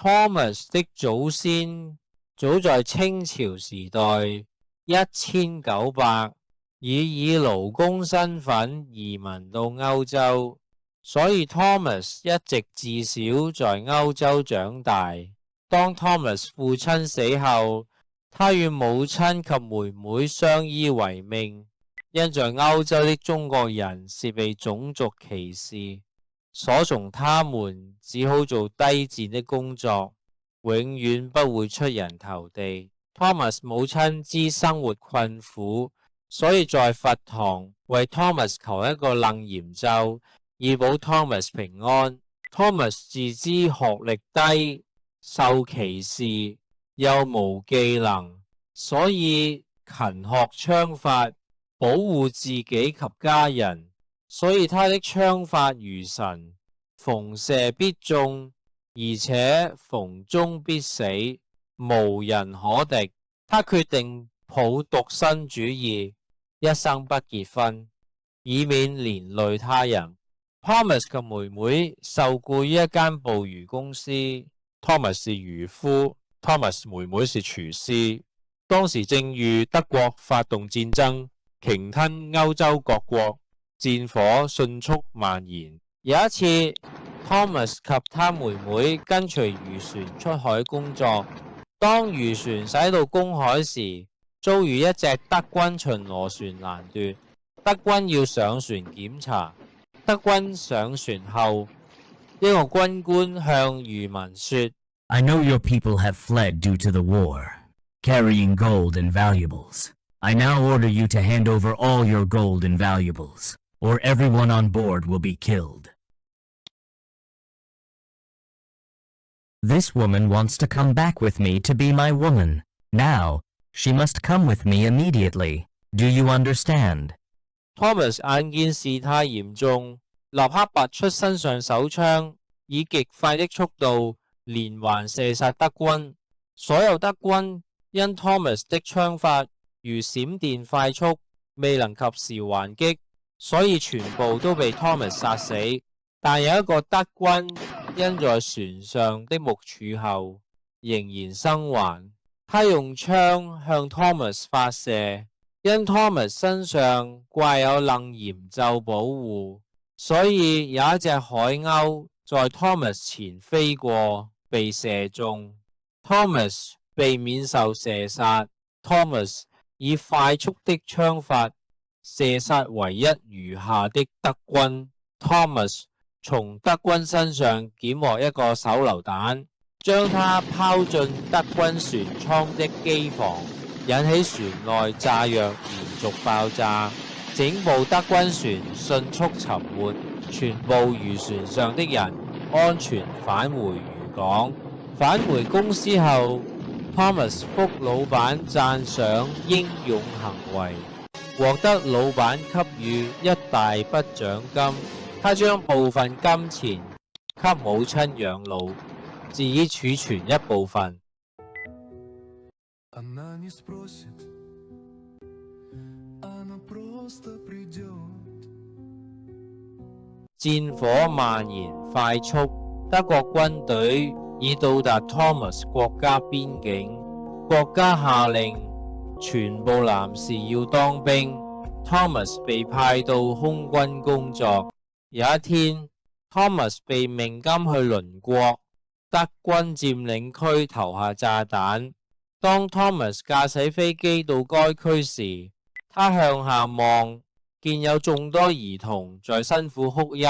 Thomas 的祖先早在清朝時代1900以勞工身份移民到歐洲，所以 Thomas 一直自小在歐洲長大。當 Thomas 父親死後，他與母親及妹妹相依為命，因在歐洲的中國人是被種族歧視，所從他們只好做低賤的工作，永遠不會出人頭地。Thomas 母親知生活困苦，所以在佛堂為 Thomas 求一個楞嚴咒，以保 Thomas 平安。Thomas 自知學歷低，受歧視，又無技能，所以勤學槍法，保護自己及家人。所以他的槍法如神，逢射必中，而且逢中必死，無人可敵。他決定抱獨身主義，一生不結婚，以免連累他人。Thomas 嘅妹妹受僱於一間捕魚公司， Thomas 是漁夫， Thomas 妹妹是廚師。當時正遇德國發動戰爭，鯨吞歐洲各國，戰火迅速蔓延。有一次 Thomas 及他妹妹跟隨漁船出海工作，當漁船駛到公海時，遭遇一隻德軍巡邏船攔奪，德軍要上船檢查。德軍上船後，一個軍官向漁民說， I know your people have fled due to the war, carrying gold and valuables. I now order you to hand over all your gold and valuables, or everyone on board will be killed. This woman wants to come back with me to be my woman. Now, she must come with me immediately. Do you understand? Thomas 眼見事態嚴重，立刻拔出身上手槍，以極快的速度連環射殺德軍。所有德軍因 Thomas 的槍法如閃電快速，未能及時還擊，所以全部都被 Thomas 殺死。但有一個德軍因在船上的木柱後仍然生還，他用槍向 Thomas 發射，因 Thomas 身上掛有楞嚴咒保護，所以有一隻海鷗在 Thomas 前飛過，被射中。Thomas 避免受射殺。Thomas 以快速的槍法射殺唯一餘下的德軍。Thomas 從德軍身上檢獲一個手榴彈，將它拋進德軍船艙的機房，引起船內炸藥連續爆炸，整部德軍船迅速沉沒，全部漁船上的人安全返回漁港。返回公司後， Thomas 覆老闆讚賞英勇行為，獲得老闆給予一大筆獎金。他將部分金錢給母親養老，自己儲存一部分。戰火蔓延快速，德國軍隊已到達 Thomas 國家邊境，國家下令全部男士要當兵。Thomas 被派到空軍工作。有一天 ，Thomas 被命監去鄰國德軍佔領區投下炸彈。當 Thomas 駕駛飛機到該區時，他向下望，見有眾多兒童在辛苦哭泣，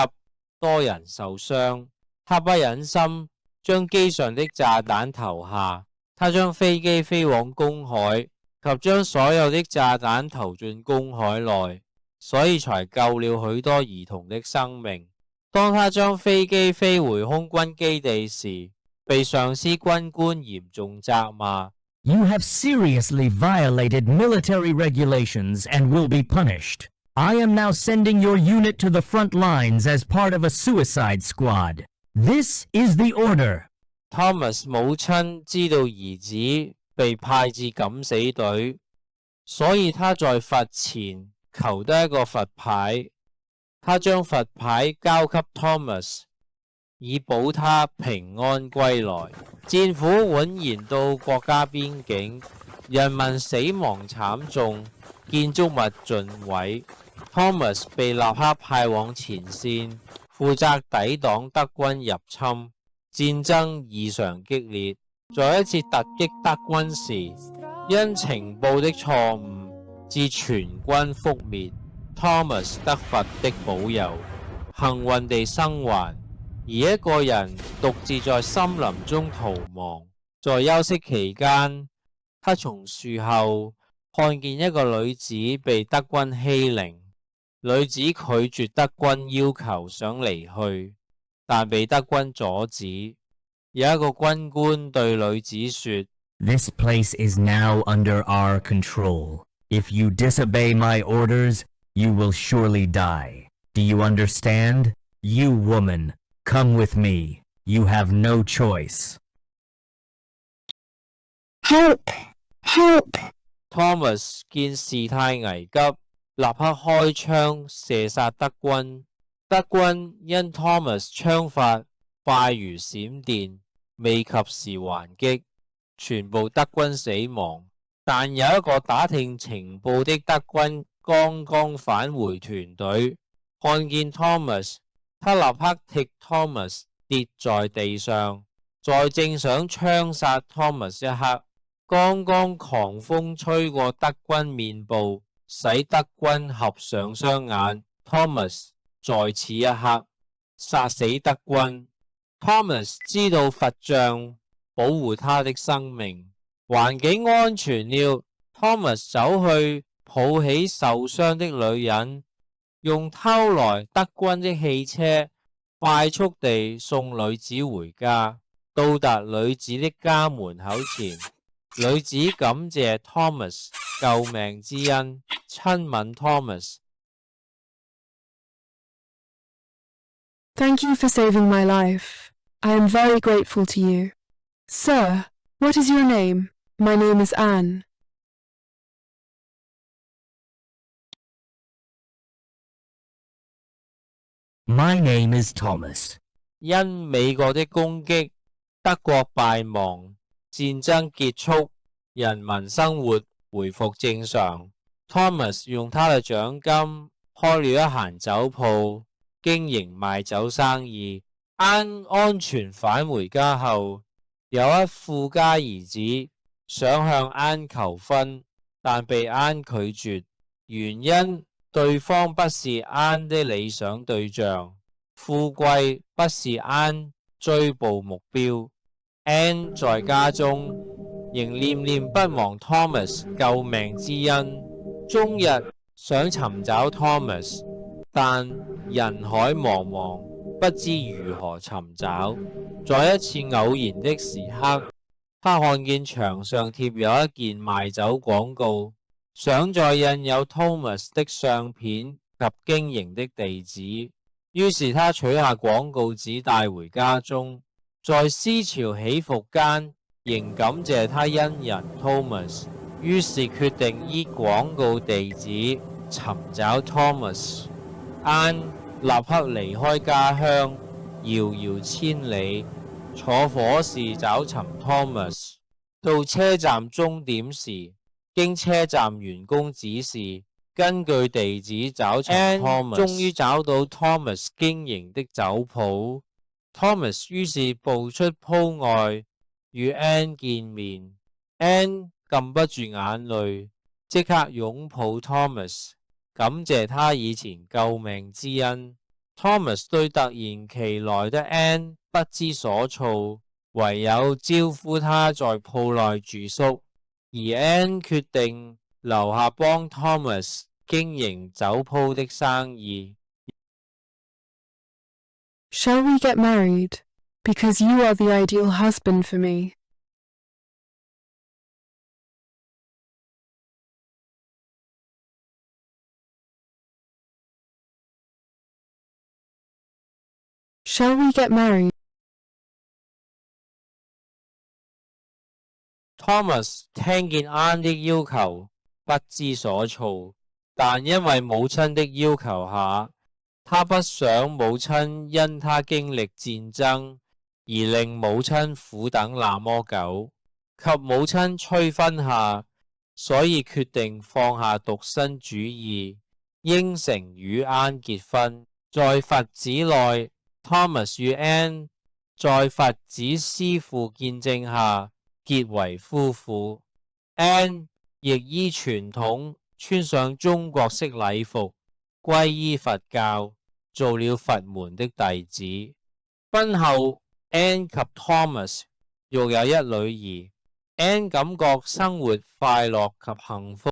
多人受傷。他不忍心將機上的炸彈投下，他將飛機飛往公海，及將所有的炸彈投進公海內。所以才救了許多兒童的生命。當他將飛機飛回空軍基地時，被上司軍官嚴重責罵。You have seriously violated military regulations and will be punished. I am now sending your unit to the front lines as part of a suicide squad. This is the order. Thomas 母親知道兒子被派至敢死隊，所以他在佛前求得一個佛牌，他將佛牌交給 Thomas，以保他平安歸來。戰火緩然到國家邊境，人民死亡慘重，建築物盡毀。Thomas 被立刻派往前線，負責抵擋德軍入侵。戰爭異常激烈，在一次突擊德軍時，因情報的錯誤，致全軍覆滅。Thomas 得佛的保佑，幸運地生還，而一個人獨自在森林中逃亡。在休息期間，他從樹後看見一個女子被德軍欺凌，女子拒絕德軍要求，想離去，但被德軍阻止。有一個軍官對女子說：This place is now under our control. If you disobey my orders, you will surely die. Do you understand? You woman, come with me. You have no choice. Help! Help! Thomas 見事態危急，立刻開槍射殺德軍。德軍因 Thomas 槍法快如閃電，未及時還擊，全部德軍死亡。但有一個打聽情報的德軍剛剛返回團隊，看見 Thomas， 他立刻踢 Thomas 跌在地上，在正想槍殺 Thomas 一刻，剛剛狂風吹過德軍面部，使德軍合上雙眼。Thomas 在此一刻殺死德軍。Thomas 知道佛像保護他的生命，環境安全了。Thomas 走去抱起受傷的女人，用偷來德軍的汽車，快速地送女子回家。到達女子的家門口前，女子感謝 Thomas 救命之恩，親吻 Thomas。 Thank you for saving my life. I am very grateful to you. Sir, what is your name? My name is Anne. My name is Thomas. 因美國的攻擊，德國敗亡，戰爭結束，人民生活回復正常。Thomas 用他嘅獎金開了一間酒鋪，經營賣酒生意。安全返回家後，有一富家兒子想向安求婚，但被安拒絕，原因對方不是安的理想對象，富貴不是安追捕目標。安在家中仍念念不忘 Thomas 救命之恩，終日想尋找 Thomas， 但人海茫茫，不知如何尋找。在一次偶然的時刻，他看見牆上貼有一件賣酒廣告，想再印有 Thomas 的相片及經營的地址。於是他取下廣告紙帶回家中，在思潮起伏間，仍感謝他恩人 Thomas， 於是決定依廣告地址尋找 Thomas。 安立刻離開家鄉，遙遙千里，坐火士找尋 Thomas。 到車站終點時，經車站員工指示，根據地址找尋 Thomas， 終於找到 Thomas 經營的酒鋪。 Thomas 於是步出鋪外與 Anne 見面。 Anne 禁不住眼淚，即刻擁抱 Thomas， 感謝他以前救命之恩。 Thomas 對突然其來的 Anne 不知所措，唯有招呼他在鋪內住宿，而 Anne 決定留下幫 Thomas 經營酒鋪的生意。 Shall we get married? Because you are the ideal husband for me. Shall we get married? Thomas 聽見安的要求，不知所措，但因為母親的要求下，他不想母親因他經歷戰爭而令母親苦等那麼久，及母親催婚下，所以決定放下獨身主義，應承與安結婚。在佛寺內 ，Thomas 與 Anne 在佛寺師父見證下結為夫婦。Anne 亦依傳統穿上中國式禮服，皈依佛教，做了佛門的弟子。婚後 Anne 及 Thomas 育有一女兒。Anne 感覺生活快樂及幸福。